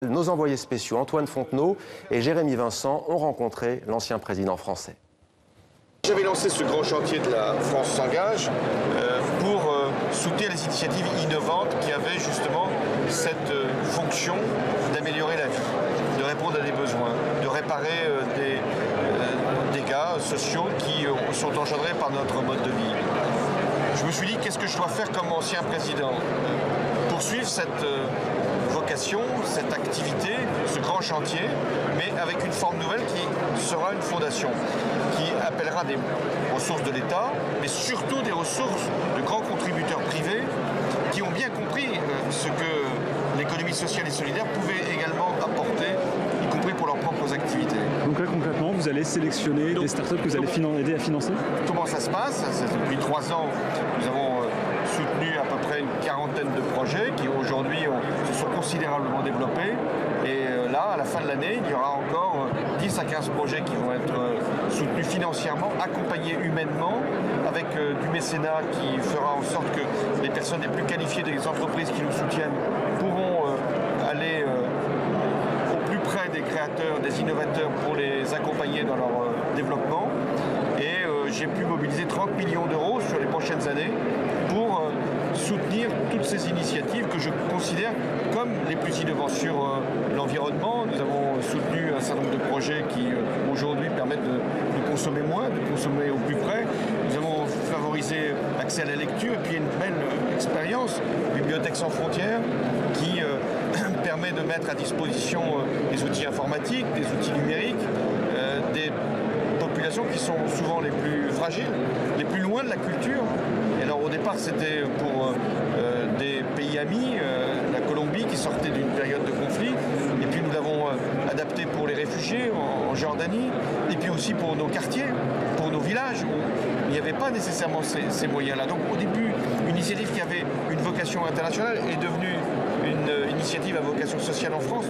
Nos envoyés spéciaux Antoine Fontenot et Jérémy Vincent ont rencontré l'ancien président français. J'avais lancé ce grand chantier de la France s'engage pour soutenir les initiatives innovantes qui avaient justement cette fonction d'améliorer la vie, de répondre à des besoins, de réparer des dégâts sociaux qui sont engendrés par notre mode de vie. Je me suis dit, qu'est-ce que je dois faire comme ancien président? Poursuivre cette vocation, cette activité, ce grand chantier, mais avec une forme nouvelle qui sera une fondation, qui appellera des ressources de l'État, mais surtout des ressources de grands contributeurs privés qui ont bien compris ce que l'économie sociale et solidaire pouvait également apporter, y compris pour leurs propres activités. Donc là, concrètement, vous allez sélectionner des startups que vous allez aider à financer? Comment ça se passe? Depuis 3 ans, nous avons soutenu à peu près une quarantaine de projets qui aujourd'hui se sont considérablement développés. Et là, à la fin de l'année, il y aura encore 10 à 15 projets qui vont être soutenus financièrement, accompagnés humainement, avec du mécénat qui fera en sorte que les personnes les plus qualifiées des entreprises qui nous soutiennent pourront aller au plus près des créateurs, des innovateurs pour les accompagner dans leur développement. Et j'ai pu mobiliser 30 millions d'euros sur les prochaines années pour soutenir toutes ces initiatives que je considère comme les plus innovantes sur l'environnement. Nous avons soutenu un certain nombre de projets qui aujourd'hui permettent de consommer moins, de consommer au plus près. Nous avons favorisé l'accès à la lecture et puis une belle expérience, Bibliothèques sans frontières, qui permet de mettre à disposition des outils informatiques, des outils numériques, des populations qui sont souvent les plus fragiles, les plus loin de la culture. Et alors au départ c'était pour des pays amis, la Colombie qui sortait d'une période de conflit, et puis nous l'avons adapté pour les réfugiés en Jordanie, et puis aussi pour nos quartiers, pour nos villages où il n'y avait pas nécessairement ces moyens-là. Donc au début, une initiative qui avait une vocation internationale est devenue une initiative à vocation sociale en France.